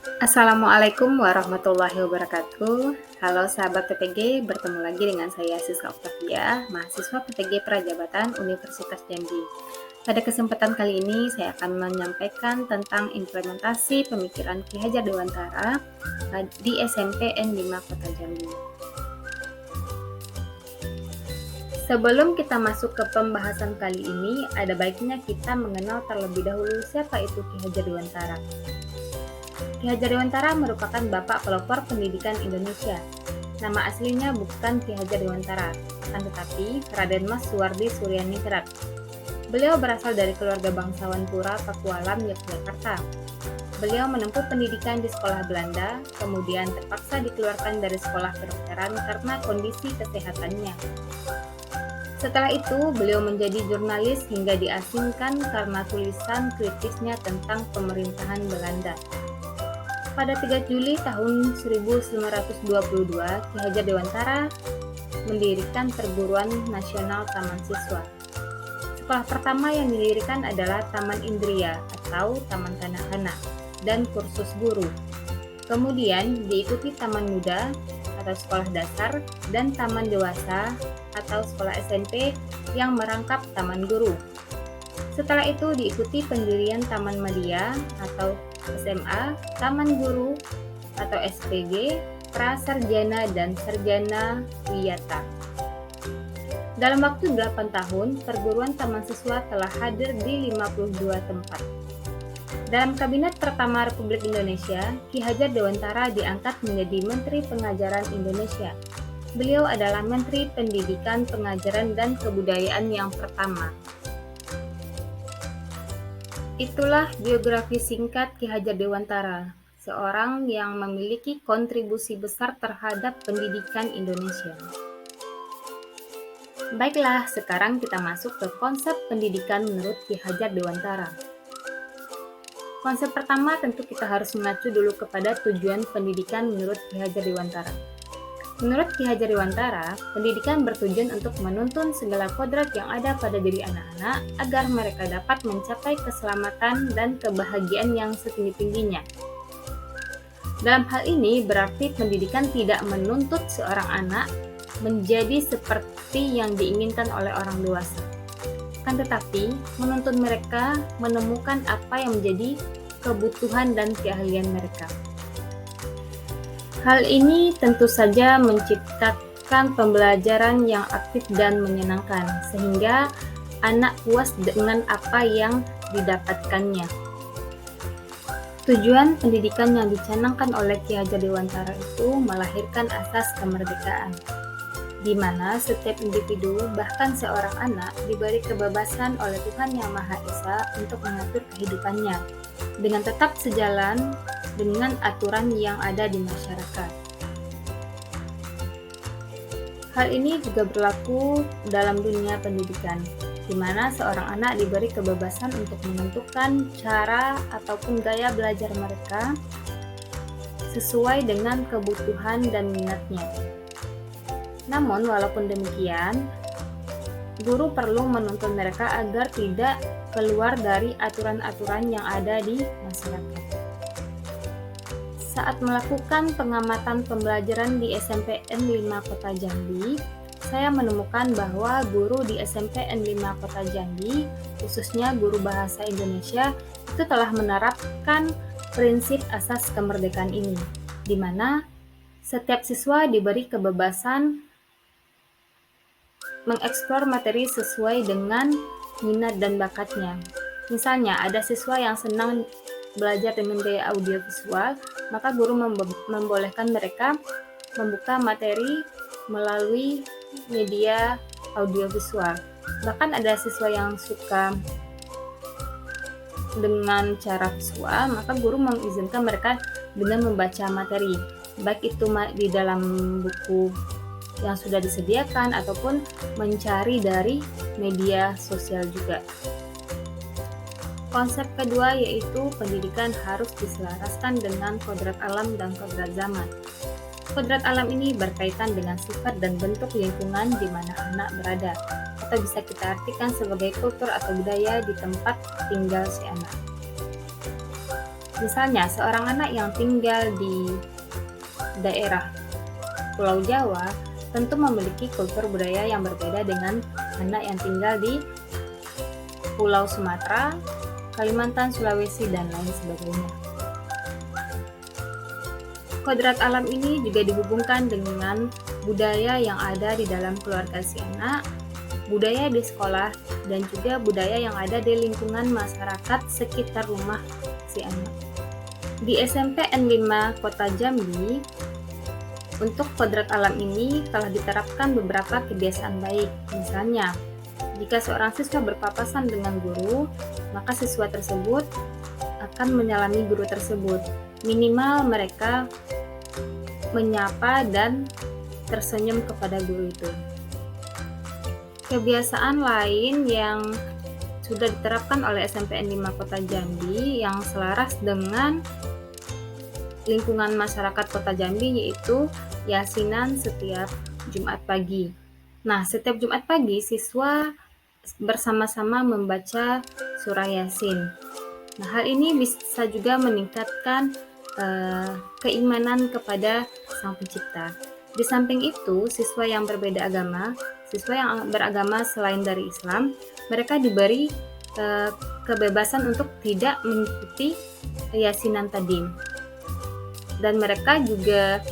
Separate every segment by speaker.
Speaker 1: Assalamualaikum warahmatullahi wabarakatuh. Halo sahabat PPG, bertemu lagi dengan saya Siska Octavia, mahasiswa PPG Prajabatan Universitas Jambi. Pada kesempatan kali ini saya akan menyampaikan tentang implementasi pemikiran Ki Hajar Dewantara di SMP N5 Kota Jambi. Sebelum kita masuk ke pembahasan kali ini, ada baiknya kita mengenal terlebih dahulu siapa itu Ki Hajar Dewantara. Ki Hajar Dewantara merupakan bapak pelopor pendidikan Indonesia. Nama aslinya bukan Ki Hajar Dewantara, akan tetapi Raden Mas Suwardi Suryaningrat. Beliau berasal dari keluarga bangsawan Pura, Pakualam, Yogyakarta. Beliau menempuh pendidikan di sekolah Belanda, kemudian terpaksa dikeluarkan dari sekolah kedokteran karena kondisi kesehatannya. Setelah itu, beliau menjadi jurnalis hingga diasingkan karena tulisan kritisnya tentang pemerintahan Belanda. Pada 3 Juli tahun 1922, Ki Hajar Dewantara mendirikan Perguruan Nasional Taman Siswa. Sekolah pertama yang didirikan adalah Taman Indria atau Taman Kanak-kanak dan kursus guru. Kemudian diikuti Taman Muda atau sekolah dasar dan Taman Dewasa atau sekolah SMP yang merangkap Taman Guru. Setelah itu diikuti pendirian Taman Madya atau SMA, Taman Guru atau SPG, Prasarjana dan Sarjana Wiyata. Dalam waktu 8 tahun, perguruan taman siswa telah hadir di 52 tempat. Dalam Kabinet pertama Republik Indonesia, Ki Hajar Dewantara diangkat menjadi Menteri Pengajaran Indonesia. Beliau adalah Menteri Pendidikan, Pengajaran, dan Kebudayaan yang pertama. Itulah biografi singkat Ki Hajar Dewantara, seorang yang memiliki kontribusi besar terhadap pendidikan Indonesia. Baiklah, sekarang kita masuk ke konsep pendidikan menurut Ki Hajar Dewantara. Konsep pertama tentu kita harus mengacu dulu kepada tujuan pendidikan menurut Ki Hajar Dewantara. Menurut Ki Hajar Dewantara, pendidikan bertujuan untuk menuntun segala kodrat yang ada pada diri anak-anak agar mereka dapat mencapai keselamatan dan kebahagiaan yang setinggi-tingginya. Dalam hal ini berarti pendidikan tidak menuntut seorang anak menjadi seperti yang diinginkan oleh orang dewasa. Kan tetapi menuntun mereka menemukan apa yang menjadi kebutuhan dan keahlian mereka. Hal ini tentu saja menciptakan pembelajaran yang aktif dan menyenangkan, sehingga anak puas dengan apa yang didapatkannya. Tujuan pendidikan yang dicanangkan oleh Ki Hajar Dewantara itu melahirkan asas kemerdekaan, di mana setiap individu, bahkan seorang anak, diberi kebebasan oleh Tuhan Yang Maha Esa untuk mengatur kehidupannya, dengan tetap sejalan dengan aturan yang ada di masyarakat. Hal ini juga berlaku dalam dunia pendidikan, di mana seorang anak diberi kebebasan untuk menentukan cara ataupun gaya belajar mereka sesuai dengan kebutuhan dan minatnya. Namun, walaupun demikian, guru perlu menuntun mereka agar tidak keluar dari aturan-aturan yang ada di masyarakat. Saat melakukan pengamatan pembelajaran di SMP N5 Kota Jambi, saya menemukan bahwa guru di SMP N5 Kota Jambi, khususnya guru bahasa Indonesia, itu telah menerapkan prinsip asas kemerdekaan ini, di mana setiap siswa diberi kebebasan mengeksplor materi sesuai dengan minat dan bakatnya. Misalnya, ada siswa yang senang belajar dengan gaya audiovisual, maka guru membolehkan mereka membuka materi melalui media audiovisual. Bahkan ada siswa yang suka dengan cara visual, maka guru mengizinkan mereka dengan membaca materi, baik itu di dalam buku yang sudah disediakan ataupun mencari dari media sosial juga. Konsep kedua yaitu pendidikan harus diselaraskan dengan kodrat alam dan kodrat zaman. Kodrat alam ini berkaitan dengan sifat dan bentuk lingkungan di mana anak berada, atau bisa kita artikan sebagai kultur atau budaya di tempat tinggal si anak. Misalnya, seorang anak yang tinggal di daerah Pulau Jawa tentu memiliki kultur budaya yang berbeda dengan anak yang tinggal di Pulau Sumatera, Kalimantan, Sulawesi, dan lain sebagainya. Kodrat alam ini juga dihubungkan dengan budaya yang ada di dalam keluarga si anak, budaya di sekolah, dan juga budaya yang ada di lingkungan masyarakat sekitar rumah si anak. Di SMP N5 Kota Jambi, untuk kodrat alam ini telah diterapkan beberapa kebiasaan baik. Misalnya, jika seorang siswa berpapasan dengan guru, maka siswa tersebut akan menyalami guru tersebut. Minimal mereka menyapa dan tersenyum kepada guru itu. Kebiasaan lain yang sudah diterapkan oleh SMP N5 Kota Jambi yang selaras dengan lingkungan masyarakat Kota Jambi yaitu yasinan setiap Jumat pagi. Nah, setiap Jumat pagi siswa bersama-sama membaca surah Yasin. Nah, hal ini bisa juga meningkatkan keimanan kepada Sang Pencipta. Di samping itu, siswa yang berbeda agama, siswa yang beragama selain dari Islam, mereka diberi kebebasan untuk tidak mengikuti yasinan tadi. Dan mereka juga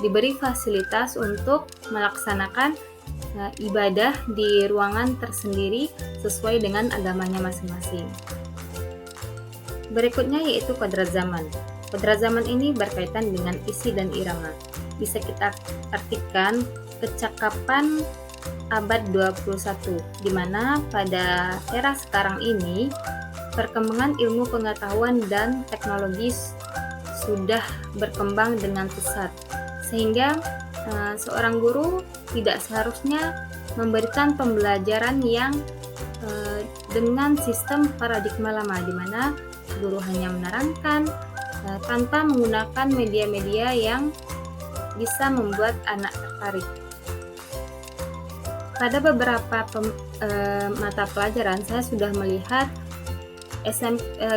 Speaker 1: diberi fasilitas untuk melaksanakan ibadah di ruangan tersendiri sesuai dengan agamanya masing-masing. Berikutnya yaitu kodrat zaman. Kodrat zaman ini berkaitan dengan isi dan irama. Bisa kita artikan kecakapan abad 21, di mana pada era sekarang ini perkembangan ilmu pengetahuan dan teknologi sudah berkembang dengan pesat, sehingga seorang guru tidak seharusnya memberikan pembelajaran yang dengan sistem paradigma lama, di mana guru hanya menerangkan tanpa menggunakan media-media yang bisa membuat anak tertarik. Pada beberapa mata pelajaran saya sudah melihat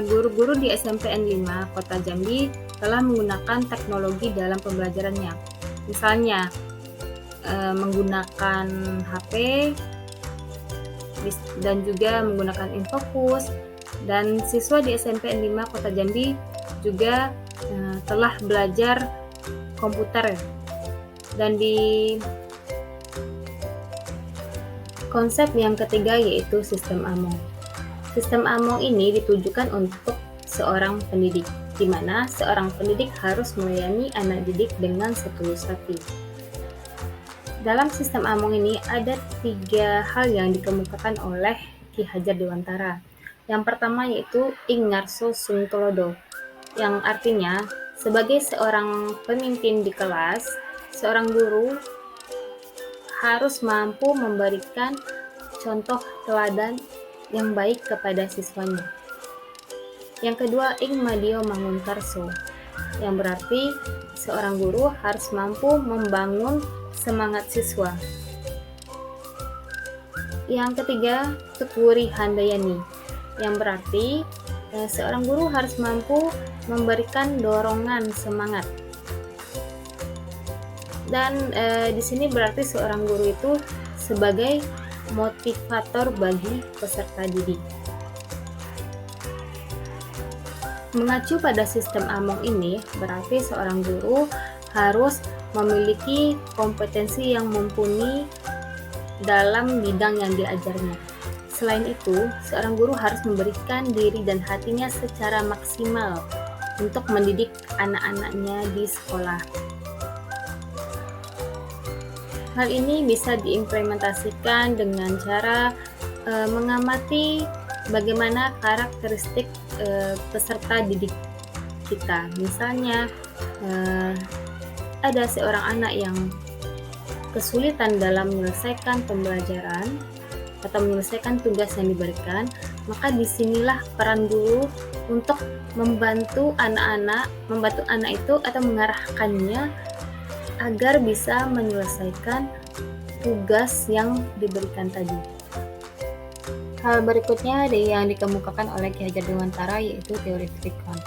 Speaker 1: guru-guru di SMP N5 Kota Jambi telah menggunakan teknologi dalam pembelajarannya. Misalnya menggunakan HP dan juga menggunakan Infocus, dan siswa di SMP N5 Kota Jambi juga telah belajar komputer. Dan di konsep yang ketiga yaitu sistem AMO. Sistem AMO ini ditujukan untuk seorang pendidik, di mana seorang pendidik harus melayani anak didik dengan setulus hati. Dalam sistem AMO ini ada 3 hal yang dikemukakan oleh Ki Hajar Dewantara. Yang pertama yaitu Ing Ngarso Sung Tulodo, yang artinya sebagai seorang pemimpin di kelas, seorang guru harus mampu memberikan contoh teladan yang baik kepada siswanya. Yang kedua, Ing Madio Mangunkarso, yang berarti seorang guru harus mampu membangun semangat siswa. Yang ketiga, Tukwuri Handayani, yang berarti seorang guru harus mampu memberikan dorongan semangat. Dan di sini berarti seorang guru itu sebagai motivator bagi peserta didik. Mengacu pada sistem AMONG ini, berarti seorang guru harus memiliki kompetensi yang mumpuni dalam bidang yang diajarnya. Selain itu, seorang guru harus memberikan diri dan hatinya secara maksimal untuk mendidik anak-anaknya di sekolah. Hal ini bisa diimplementasikan dengan cara mengamati bagaimana karakteristik peserta didik kita. Misalnya, ada seorang anak yang kesulitan dalam menyelesaikan pembelajaran atau menyelesaikan tugas yang diberikan, maka disinilah peran guru untuk membantu anak itu atau mengarahkannya agar bisa menyelesaikan tugas yang diberikan tadi. Hal berikutnya yang dikemukakan oleh Ki Hajar Dewantara yaitu teori Trikon.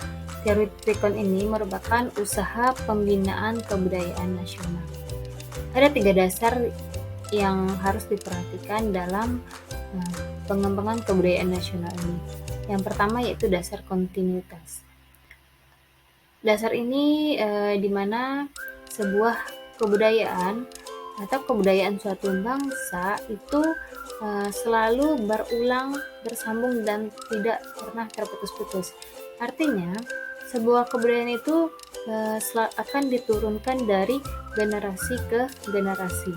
Speaker 1: Teori Trikon ini merupakan usaha pembinaan kebudayaan nasional. Ada 3 dasar yang harus diperhatikan dalam pengembangan kebudayaan nasional ini. Yang pertama yaitu dasar kontinuitas. Dasar ini di mana sebuah kebudayaan atau kebudayaan suatu bangsa itu selalu berulang, bersambung, dan tidak pernah terputus-putus. Artinya, sebuah kebudayaan itu akan diturunkan dari generasi ke generasi.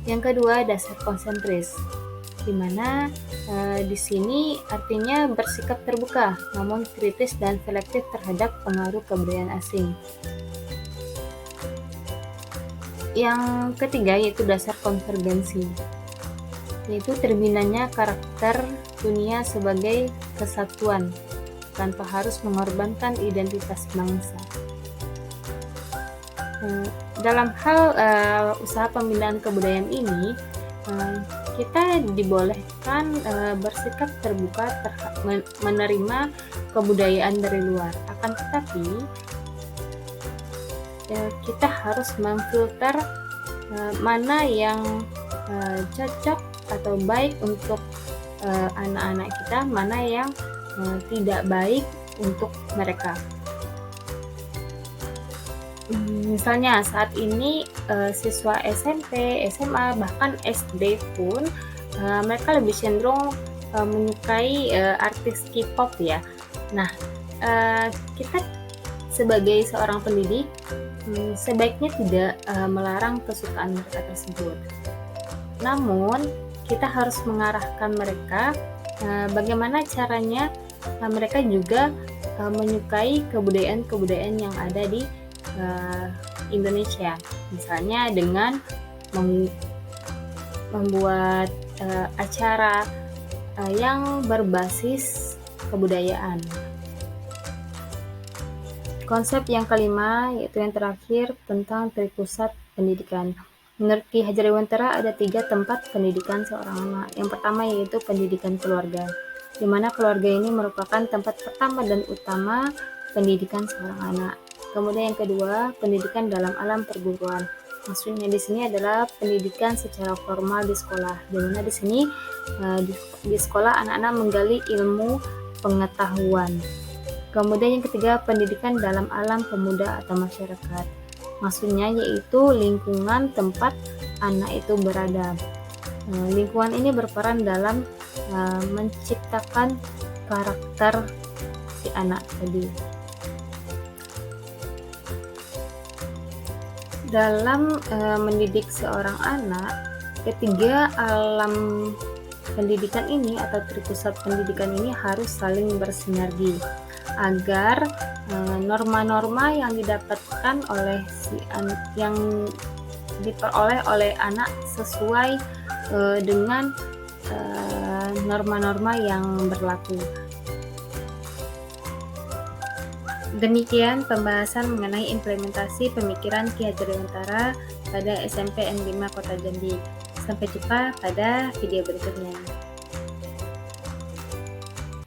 Speaker 1: Yang kedua, dasar konsentris, di mana di sini artinya bersikap terbuka, namun kritis dan selektif terhadap pengaruh kebudayaan asing. Yang ketiga yaitu dasar konvergensi, yaitu terbinanya karakter dunia sebagai kesatuan tanpa harus mengorbankan identitas bangsa. Dalam hal usaha pembinaan kebudayaan ini, kita dibolehkan bersikap terbuka menerima kebudayaan dari luar. Akan tetapi, kita harus memfilter mana yang cocok atau baik untuk anak-anak kita, mana yang tidak baik untuk mereka. Misalnya saat ini siswa SMP, SMA, bahkan SD pun mereka lebih cenderung menyukai artis K-pop ya. Nah, kita sebagai seorang pendidik sebaiknya tidak melarang kesukaan mereka tersebut. Namun, kita harus mengarahkan mereka bagaimana caranya mereka juga menyukai kebudayaan-kebudayaan yang ada di Indonesia. Misalnya dengan membuat acara yang berbasis kebudayaan. Konsep yang kelima, yaitu yang terakhir, tentang tripusat pendidikan. Menurut Ki Hajar Dewantara ada 3 tempat pendidikan seorang anak. Yang pertama yaitu pendidikan keluarga, di mana keluarga ini merupakan tempat pertama dan utama pendidikan seorang anak. Kemudian yang kedua, pendidikan dalam alam perguruan. Maksudnya di sini adalah pendidikan secara formal di sekolah, di mana di sini di sekolah anak-anak menggali ilmu pengetahuan. Kemudian yang ketiga, pendidikan dalam alam pemuda atau masyarakat. Maksudnya yaitu lingkungan tempat anak itu berada. Lingkungan ini berperan dalam menciptakan karakter si anak tadi. Dalam mendidik seorang anak, ketiga alam pendidikan ini atau tripusat pendidikan ini harus saling bersinergi agar norma-norma yang didapatkan oleh yang diperoleh oleh anak sesuai dengan norma-norma yang berlaku. Demikian pembahasan mengenai implementasi pemikiran Ki Hajar Dewantara pada SMP N5 Kota Jambi. Sampai jumpa pada video berikutnya.